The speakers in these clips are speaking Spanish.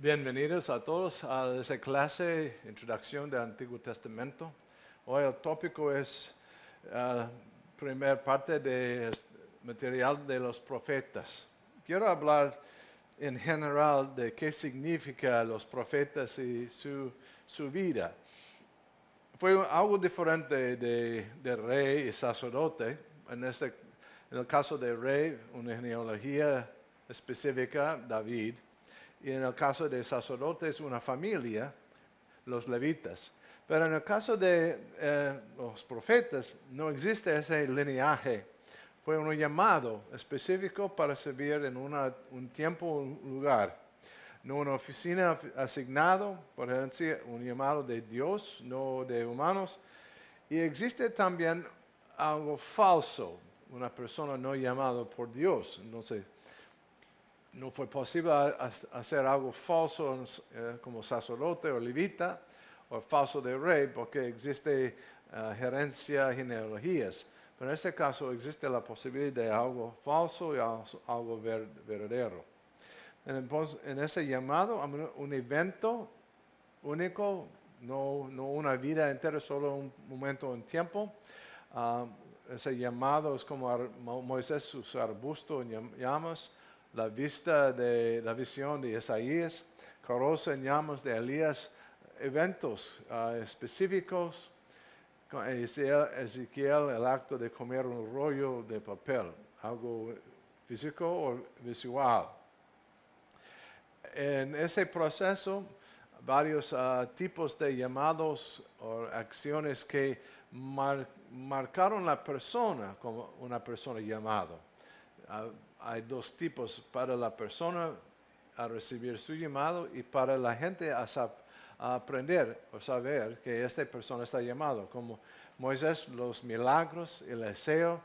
Bienvenidos a todos a esta clase, Introducción del Antiguo Testamento. Hoy el tópico es la primera parte del material de los profetas. Quiero hablar en general de qué significa los profetas y su vida. Fue algo diferente de rey y sacerdote. En el caso de rey, una genealogía específica, David. Y en el caso de sacerdotes, una familia, los levitas. Pero en el caso de los profetas, no existe ese lineaje. Fue un llamado específico para servir en un tiempo, un lugar. No una oficina asignado, por ejemplo, un llamado de Dios, no de humanos. Y existe también algo falso, una persona no llamada por Dios. Entonces, no fue posible hacer algo falso como sacerdote o levita o falso de rey porque existe gerencia, genealogías. Pero en este caso existe la posibilidad de algo falso y algo verdadero. En ese llamado, un evento único, no una vida entera, solo un momento en tiempo. Ese llamado es como Moisés sus arbustos en llamas, la visión de Isaías, carroza en llamas de Elías, eventos específicos. Con Ezequiel, el acto de comer un rollo de papel, algo físico o visual. En ese proceso, varios tipos de llamados o acciones que marcaron la persona como una persona llamada. Hay dos tipos: para la persona a recibir su llamado y para la gente a aprender o saber que esta persona está llamado. Como Moisés, los milagros, Eliseo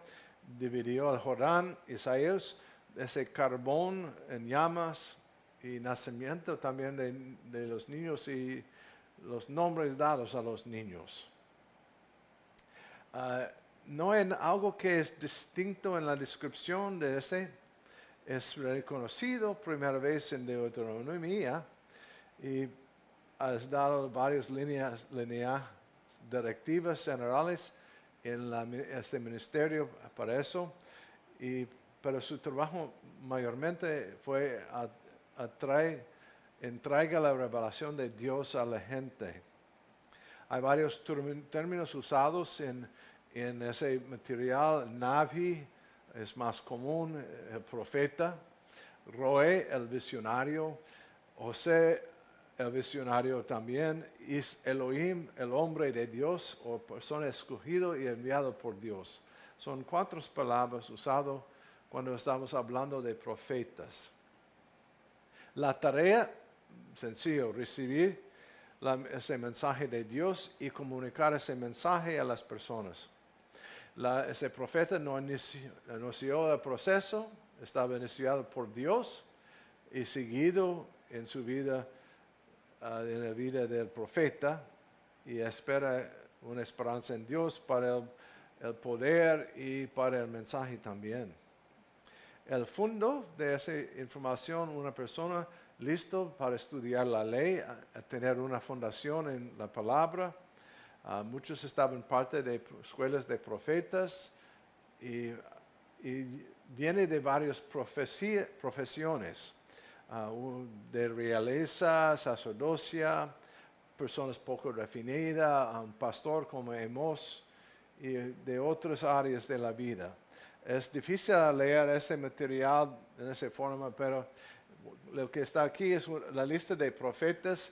dividió el Jordán, Isaías, ese carbón en llamas, y nacimiento también de los niños y los nombres dados a los niños. No hay algo que es distinto en la descripción de ese. Es reconocido primera vez en Deuteronomia y has dado varias líneas directivas generales en este ministerio para eso. Pero su trabajo mayormente fue entrega la revelación de Dios a la gente. Hay varios términos usados en ese material. Navi es más común, el profeta. Roe, el visionario. José, el visionario también. Es Elohim, el hombre de Dios o persona escogido y enviado por Dios. Son 4 palabras usadas cuando estamos hablando de profetas. La tarea, sencillo, recibir ese mensaje de Dios y comunicar ese mensaje a las personas. Ese profeta no inició el proceso, estaba iniciado por Dios y seguido en su vida, en la vida del profeta, y espera una esperanza en Dios para el poder y para el mensaje también. El fondo de esa información, una persona listo para estudiar la ley, a tener una fundación en la palabra. Muchos estaban parte de escuelas de profetas y viene de varias profesiones, de realeza, sacerdocia, personas poco refinadas, un pastor como Amos y de otras áreas de la vida. Es difícil leer ese material en esa forma, pero lo que está aquí es la lista de profetas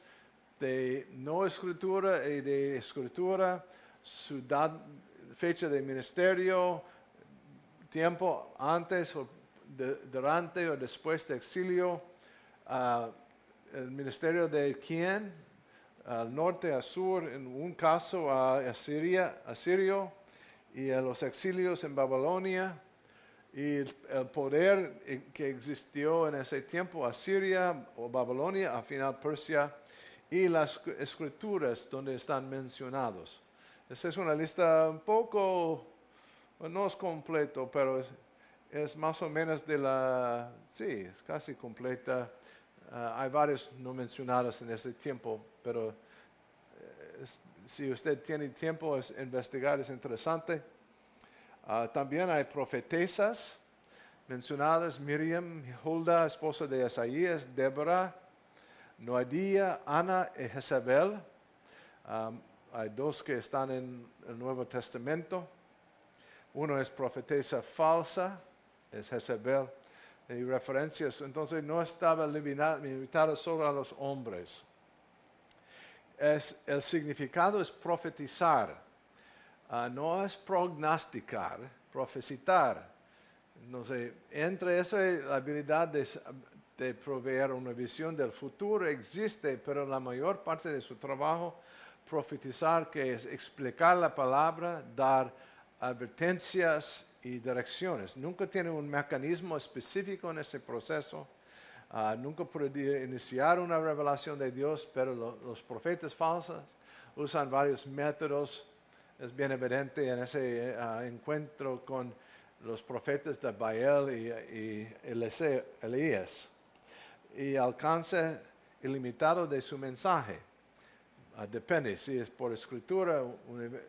de no escritura y de escritura, su fecha de ministerio, tiempo antes o durante o después de exilio, el ministerio de quién, al norte, al sur, en un caso a Asirio, y a los exilios en Babilonia, y el poder que existió en ese tiempo, Asiria o Babilonia, al final Persia, y las escrituras donde están mencionados. Esta es una lista un poco, no es completo, pero es más o menos es casi completa Hay varios no mencionados en este tiempo, pero si usted tiene tiempo es investigar, es interesante. También hay profetesas mencionadas: Miriam, Hulda, esposa de Isaías, Débora, Noadía, Ana y Jezabel. Hay dos que están en el Nuevo Testamento. Uno es profetesa falsa, es Jezabel. Y referencias, entonces no estaba limitado solo a los hombres. El significado es profetizar, no es prognosticar, profetizar. Entonces, entre eso y la habilidad de proveer una visión del futuro existe, pero la mayor parte de su trabajo, profetizar, que es explicar la palabra, dar advertencias y direcciones. Nunca tiene un mecanismo específico en ese proceso. Nunca puede iniciar una revelación de Dios, pero los profetas falsos usan varios métodos. Es bien evidente en ese encuentro con los profetas de Baal y Elías. Y alcance ilimitado de su mensaje. Depende, si es por escritura, un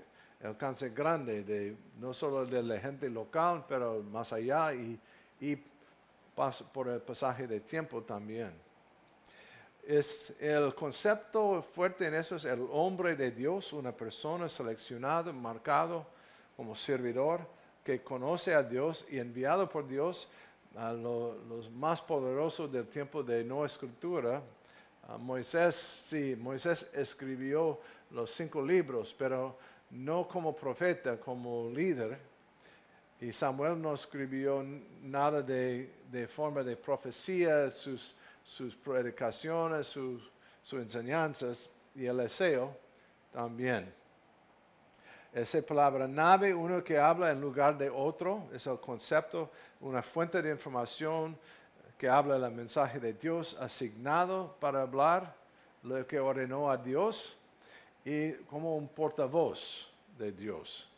alcance grande, no solo de la gente local, pero más allá y por el pasaje de tiempo también. El concepto fuerte en eso es el hombre de Dios, una persona seleccionada, marcado como servidor, que conoce a Dios y enviado por Dios a los más poderosos del tiempo de no escritura. Moisés escribió los 5 libros, pero no como profeta, como líder. Y Samuel no escribió nada de forma de profecía, sus predicaciones, sus enseñanzas, y Eliseo también. Esa palabra nave, uno que habla en lugar de otro, es el concepto, una fuente de información que habla el mensaje de Dios, asignado para hablar lo que ordenó a Dios y como un portavoz de Dios.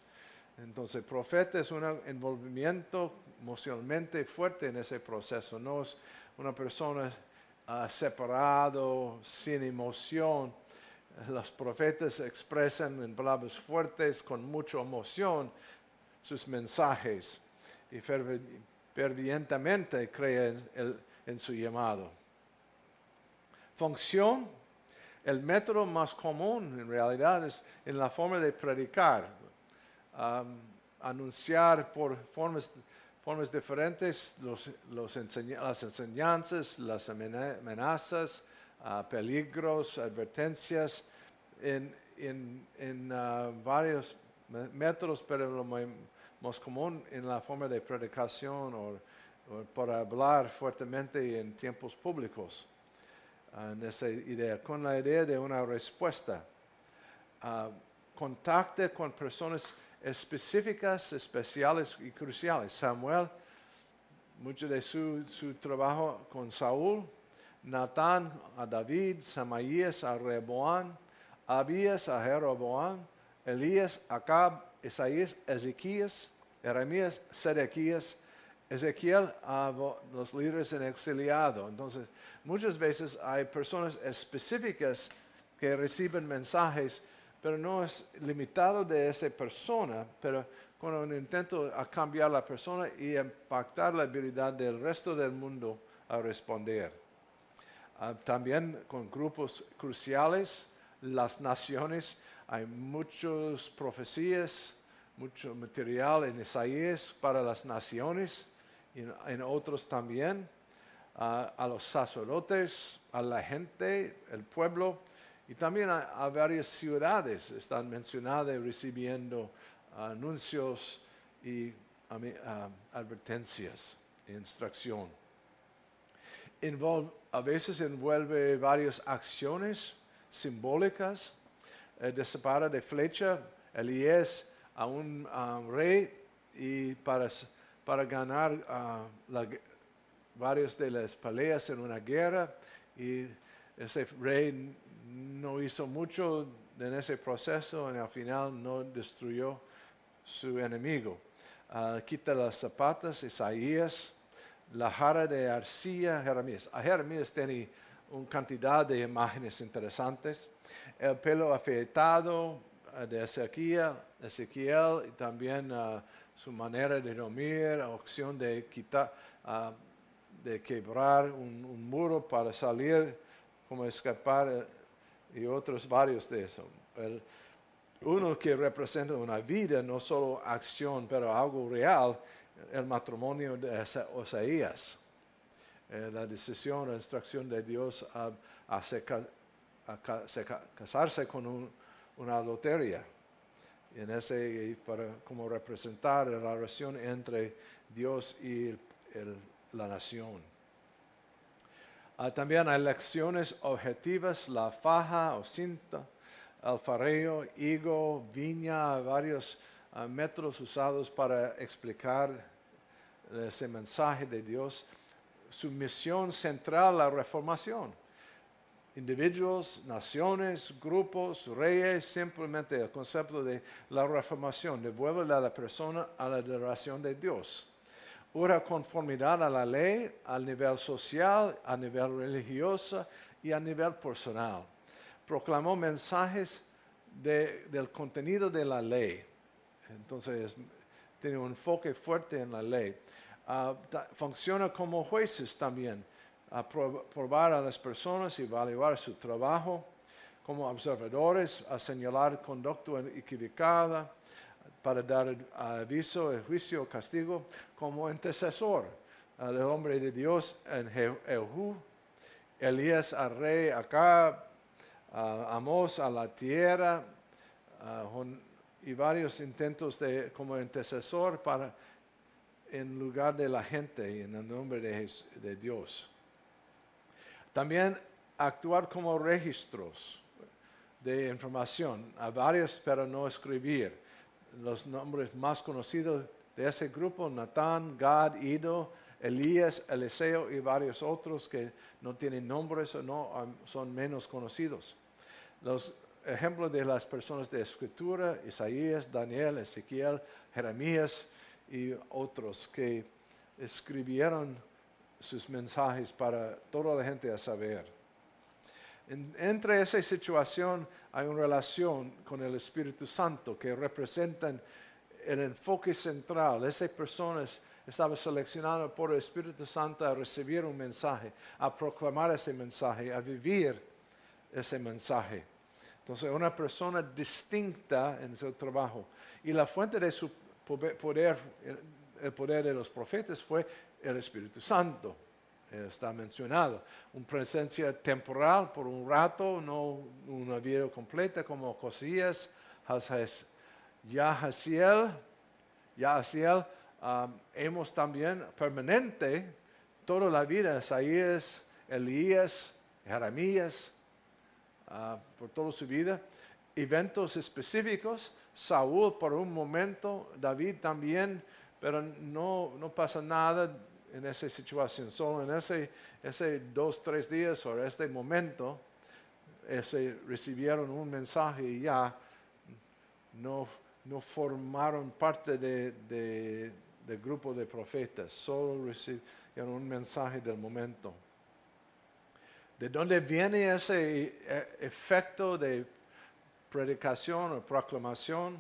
Entonces, profeta es un envolvimiento emocionalmente fuerte en ese proceso. No es una persona separado, sin emoción. Los profetas expresan en palabras fuertes, con mucha emoción, sus mensajes y fervientemente creen en su llamado. Función: el método más común en realidad es en la forma de predicar, anunciar por formas diferentes las enseñanzas, las amenazas, peligros, advertencias en varios métodos, pero lo más común en la forma de predicación o para hablar fuertemente en tiempos públicos. En esa idea, con la idea de una respuesta. Contacte con personas específicas, especiales y cruciales. Samuel, mucho de su trabajo con Saúl, Natán a David, Samaías a Rehoboam, Abías a Jeroboam, Elías a Acab, Isaías, Ezequías, Jeremías, Sedequías, Ezequiel a los líderes en exiliado. Entonces, muchas veces hay personas específicas que reciben mensajes, pero no es limitado de esa persona, pero con un intento a cambiar la persona y impactar la habilidad del resto del mundo a responder. También con grupos cruciales, las naciones, hay muchas profecías, mucho material en Isaías para las naciones, y en otros también, a los sacerdotes, a la gente, el pueblo, y también a varias ciudades están mencionadas recibiendo anuncios y advertencias e instrucción. A veces envuelve varias acciones simbólicas. Dispara de flecha Elías a un rey y para ganar varias de las peleas en una guerra, y ese rey no hizo mucho en ese proceso y al final no destruyó su enemigo. Quita las zapatas, Isaías. La jarra de arcilla, Jeremías. Jeremías tiene una cantidad de imágenes interesantes. El pelo afeitado de Ezequiel y también su manera de dormir, opción de de quebrar un muro para salir, como escapar y otros varios de eso. Uno que representa una vida, no solo acción, pero algo real, el matrimonio de Osaías. La decisión, la instrucción de Dios a casarse con una lotería. En como representar la relación entre Dios y la nación. También hay lecciones objetivas, la faja o cinta, alfarero, higo, viña, varios métodos usados para explicar ese mensaje de Dios. Su misión central, la reformación. Individuos, naciones, grupos, reyes, simplemente el concepto de la reformación, devuelve a la persona a la adoración de Dios. Una conformidad a la ley, a nivel social, a nivel religioso y a nivel personal. Proclamó mensajes del contenido de la ley. Entonces, tiene un enfoque fuerte en la ley. Funciona como jueces también, a probar a las personas y evaluar su trabajo, como observadores, a señalar conducta equivocada, para dar aviso, juicio, castigo, como intercesor del hombre de Dios en Jehú, Elías al rey Acab, Amós a la tierra, y varios intentos como intercesor en lugar de la gente y en el nombre de Dios. También actuar como registros de información, a varios pero no escribir. Los nombres más conocidos de ese grupo, Natán, Gad, Ido, Elías, Eliseo y varios otros que no tienen nombres o no son menos conocidos. Los ejemplos de las personas de escritura, Isaías, Daniel, Ezequiel, Jeremías y otros que escribieron sus mensajes para toda la gente a saber. Entre esa situación hay una relación con el Espíritu Santo que representan el enfoque central. Esas personas estaban seleccionadas por el Espíritu Santo a recibir un mensaje, a proclamar ese mensaje, a vivir ese mensaje. Entonces, una persona distinta en su trabajo. Y la fuente de su poder, el poder de los profetas fue el Espíritu Santo. Está mencionado. Una presencia temporal por un rato, no una vida completa como Josías, Yahaziel, hemos también permanente toda la vida, Isaías, Elías, Jeremías, por toda su vida. Eventos específicos, Saúl por un momento, David también, pero no pasa nada en esa situación. Solo en ese 2-3 días o este momento, recibieron un mensaje y ya no formaron parte del grupo de profetas, solo recibieron un mensaje del momento. ¿De dónde viene ese efecto de predicación o proclamación?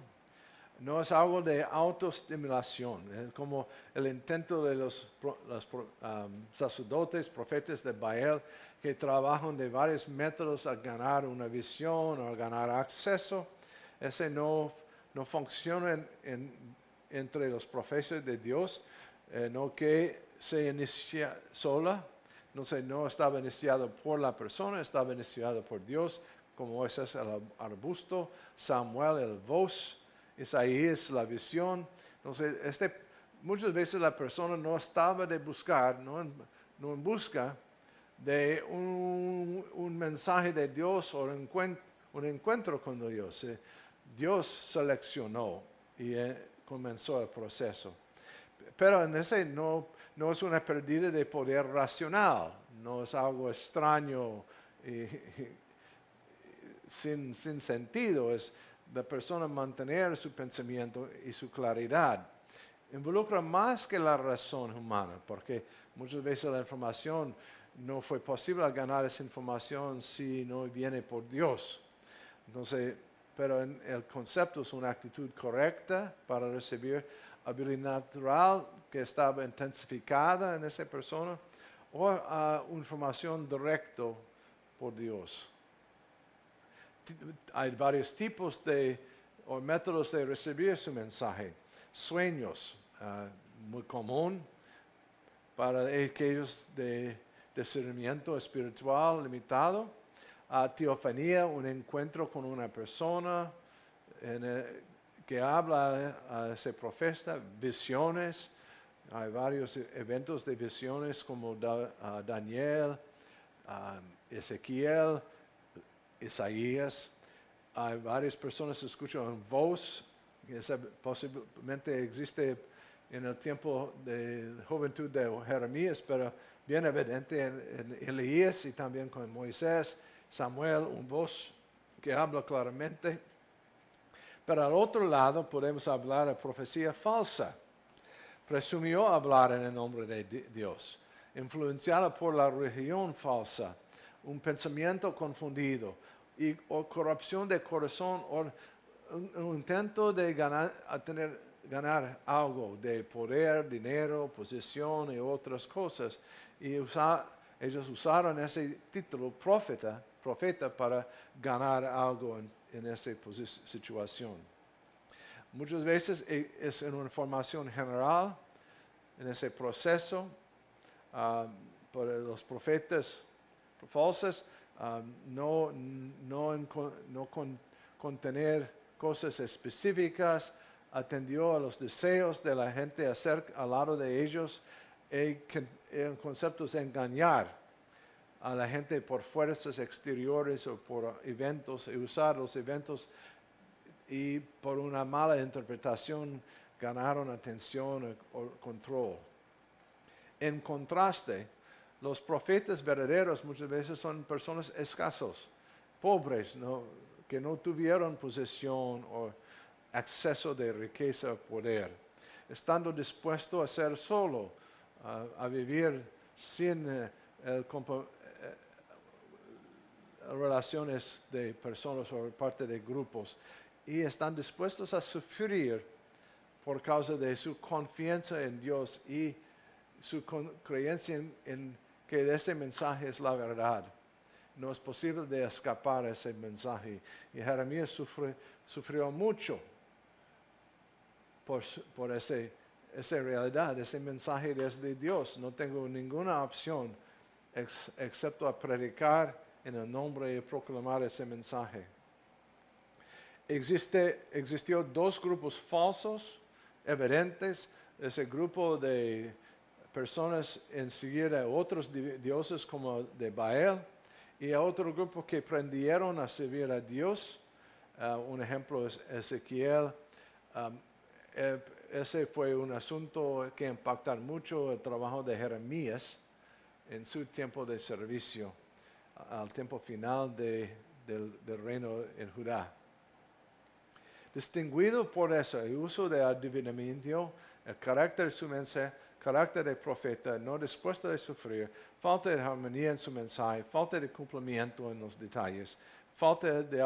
No es algo de autoestimulación, es como el intento de los sacerdotes, profetas de Baal, que trabajan de varios métodos a ganar una visión o a ganar acceso. Ese no funciona entre los profetas de Dios, no que se inicia sola. No estaba iniciado por la persona, estaba iniciado por Dios, como ese es el arbusto, Samuel el voz, Isaías la visión. Entonces, muchas veces la persona no estaba de buscar, no en busca de un mensaje de Dios o un encuentro con Dios. Dios seleccionó y comenzó el proceso. Pero en ese no es una pérdida de poder racional, no es algo extraño y sin sentido, es la persona mantener su pensamiento y su claridad. Involucra más que la razón humana, porque muchas veces la información no fue posible ganar esa información si no viene por Dios. Entonces, pero el concepto es una actitud correcta para recibir habilidad natural que estaba intensificada en esa persona o información directa por Dios. Hay varios tipos o métodos de recibir su mensaje. Sueños, muy común para aquellos de discernimiento espiritual limitado. Teofanía, un encuentro con una persona que habla a ese profeta. Visiones, hay varios eventos de visiones como Daniel, Ezequiel, Isaías. Hay varias personas que escuchan voz, que posiblemente existe en el tiempo de juventud de Jeremías, pero bien evidente en Elías y también con Moisés, Samuel, una voz que habla claramente. Pero al otro lado podemos hablar de profecía falsa. Presumió hablar en el nombre de Dios, influenciada por la religión falsa, un pensamiento confundido o corrupción de corazón o un intento de ganar algo de poder, dinero, posesión y otras cosas. Y ellos usaron ese título profeta para ganar algo en esa situación. Muchas veces es en una información general, en ese proceso, para los profetas falsos, no contener cosas específicas, atendió a los deseos de la gente al lado de ellos. El concepto es engañar a la gente por fuerzas exteriores o por eventos, y usar los eventos y por una mala interpretación ganaron atención o control. En contraste, los profetas verdaderos muchas veces son personas escasos, pobres, que no tuvieron posesión o acceso de riqueza o poder, estando dispuesto a ser solo, a vivir sin relaciones de personas o parte de grupos, y están dispuestos a sufrir por causa de su confianza en Dios y su creencia en que ese mensaje es la verdad. No es posible de escapar a ese mensaje. Y Jeremías sufrió mucho por esa realidad. Ese mensaje es de Dios. No tengo ninguna opción excepto a predicar en el nombre y proclamar ese mensaje. Existió dos grupos falsos, evidentes. Ese grupo de personas en seguir a otros dioses como de Baal, y a otro grupo que aprendieron a servir a Dios. Un ejemplo es Ezequiel. Ese fue un asunto que impactó mucho el trabajo de Jeremías en su tiempo de servicio, al tiempo final del reino en Judá. Distinguido por eso, el uso de adivinamiento, el carácter de su mensaje, carácter de profeta, no dispuesto a sufrir, falta de armonía en su mensaje, falta de cumplimiento en los detalles, falta de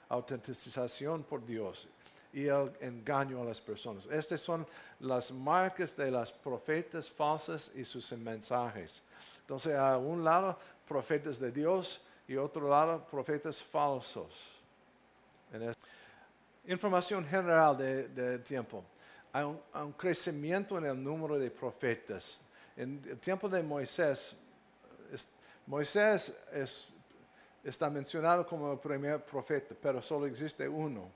autentización por Dios y el engaño a las personas. Estas son las marcas de las profetas falsas y sus mensajes. Entonces, a un lado, profetas de Dios y otro lado, profetas falsos. Información general del tiempo. Hay un crecimiento en el número de profetas. En el tiempo de Moisés, Moisés está mencionado como el primer profeta, pero solo existe uno.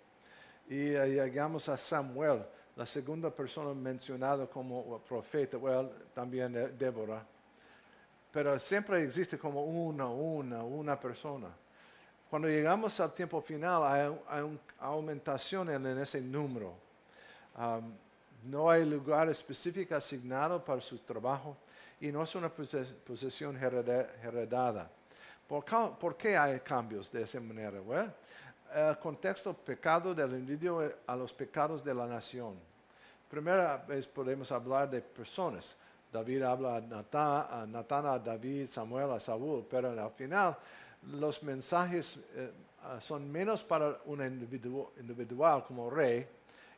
Y llegamos a Samuel, la segunda persona mencionada como profeta, también Débora. Pero siempre existe como una persona. Cuando llegamos al tiempo final, hay una aumentación en ese número. No hay lugar específico asignado para su trabajo y no es una posesión heredada. ¿Por qué hay cambios de esa manera? Bueno, el contexto pecado del individuo a los pecados de la nación. Primera vez podemos hablar de personas. David habla a Natán, a David, Samuel, a Saúl, pero al final los mensajes son menos para un individual como rey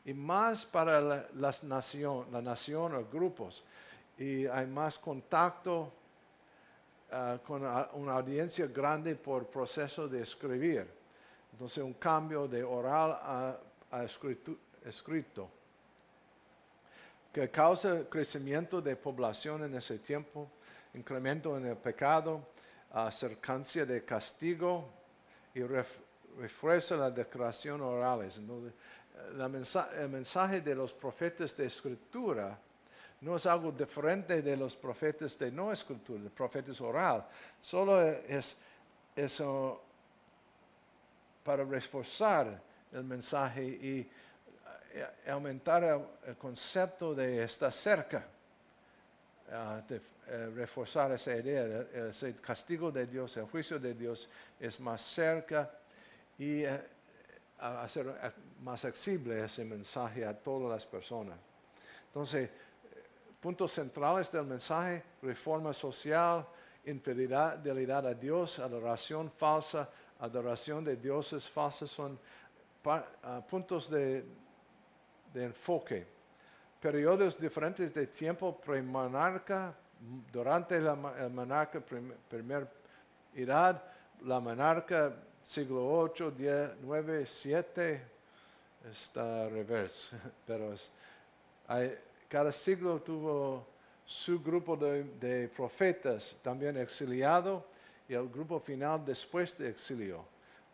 y más para la nación o grupos. Y hay más contacto con una audiencia grande por proceso de escribir. Entonces un cambio de oral a escrito, que causa crecimiento de población en ese tiempo, incremento en el pecado, cercancia de castigo y refuerza la declaración orales. Entonces, el mensaje de los profetas de escritura no es algo diferente de los profetas de no escritura, de profetas oral. Solo es eso para reforzar el mensaje y aumentar el concepto de estar cerca, de reforzar esa idea, ese castigo de Dios, el juicio de Dios es más cerca y hacer más accesible ese mensaje a todas las personas. Entonces, puntos centrales del mensaje: reforma social, infidelidad a Dios, adoración falsa, adoración de dioses falsos, son puntos de enfoque. Periodos diferentes de tiempo premonarca, durante el monarca primer edad, la monarca siglo 8, 10, 9, 7, está al revés, pero cada siglo tuvo su grupo de profetas, también exiliado, y el grupo final después de exilio,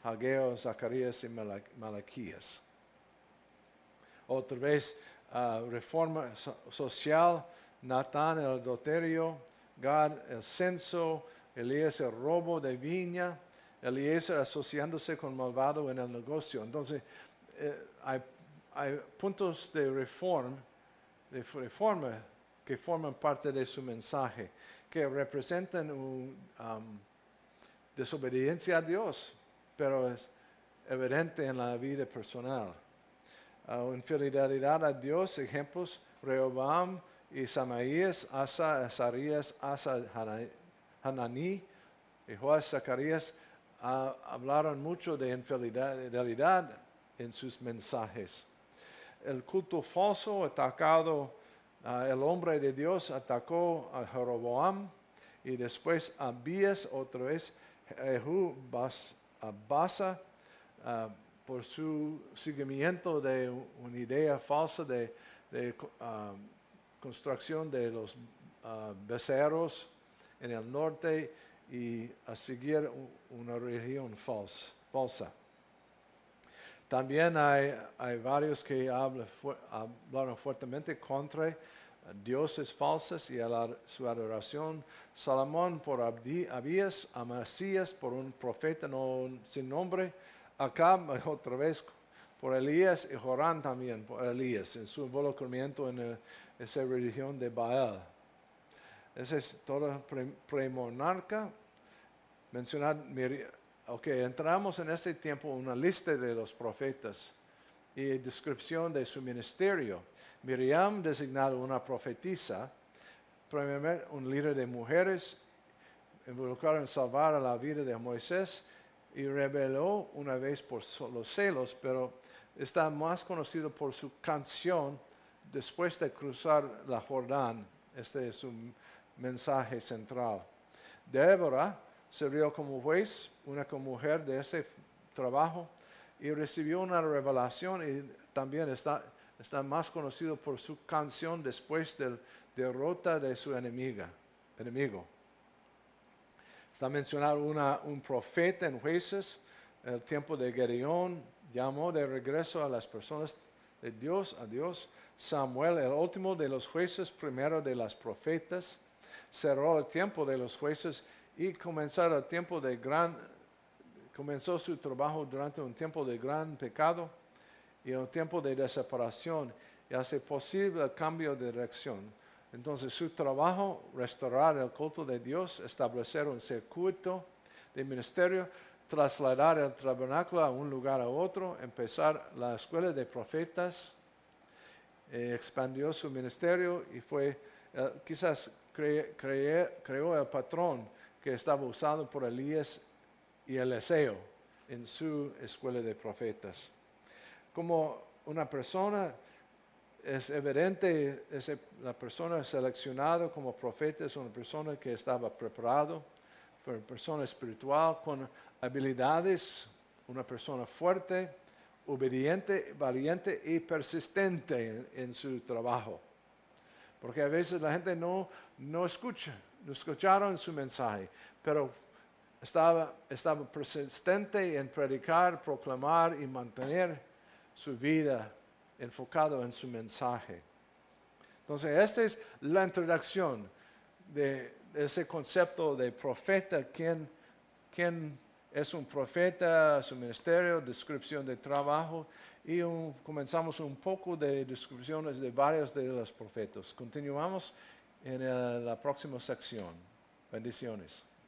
Ageo, Zacarías y Malaquías. Otra vez, reforma social, Natán el adulterio, Gad el censo, Elías el robo de viña, Eliezer asociándose con malvado en el negocio. Entonces, hay puntos de reforma que forman parte de su mensaje, que representan desobediencia a Dios, pero es evidente en la vida personal. Infidelidad a Dios, ejemplos: Rehoboam y Samaías, Asa, Azarías, Asa, Hananí y Joás, Zacarías hablaron mucho de infidelidad en sus mensajes. El culto falso atacado, el hombre de Dios atacó a Jeroboam y después a Abías, otra vez Jehú, Basa, por su seguimiento de una idea falsa de construcción de los becerros en el norte y a seguir una religión falsa. También hay varios que hablaron fuertemente contra dioses falsos y su adoración. Salomón por Abías, Amasías por un profeta sin nombre, Acab otra vez por Elías y Jorán también por Elías en su involucramiento en esa religión de Baal. Ese es todo premonarca. Mencionar, entramos en este tiempo una lista de los profetas y descripción de su ministerio. Miriam, designada una profetisa, primeramente un líder de mujeres, involucrada en salvar a la vida de Moisés, y rebeló una vez por los celos, pero está más conocido por su canción después de cruzar la Jordán. Este es su mensaje central. Débora sirvió como juez, una mujer de ese trabajo, y recibió una revelación, y también está más conocido por su canción después de la derrota de su enemigo. Está mencionado un profeta en Jueces, en el tiempo de Gedeón, llamó de regreso a las personas de Dios, a Dios. Samuel, el último de los jueces, primero de las profetas, cerró el tiempo de los jueces y comenzó su trabajo durante un tiempo de gran pecado y un tiempo de desesperación, y hace posible el cambio de dirección. Entonces su trabajo: restaurar el culto de Dios, establecer un circuito de ministerio, trasladar el tabernáculo a un lugar a otro, empezar la escuela de profetas, expandió su ministerio y fue quizás creó el patrón que estaba usado por Elías y Eliseo en su escuela de profetas. Como una persona es evidente, la persona seleccionada como profeta es una persona que estaba preparado, una persona espiritual con habilidades, una persona fuerte, obediente, valiente y persistente en su trabajo. Porque a veces la gente no escucharon su mensaje, pero estaba persistente en predicar, proclamar y mantener su vida enfocado en su mensaje. Entonces, esta es la introducción de ese concepto de profeta, quién es un profeta, su ministerio, descripción de trabajo, y comenzamos un poco de descripciones de varios de los profetas. Continuamos en la próxima sección. Bendiciones.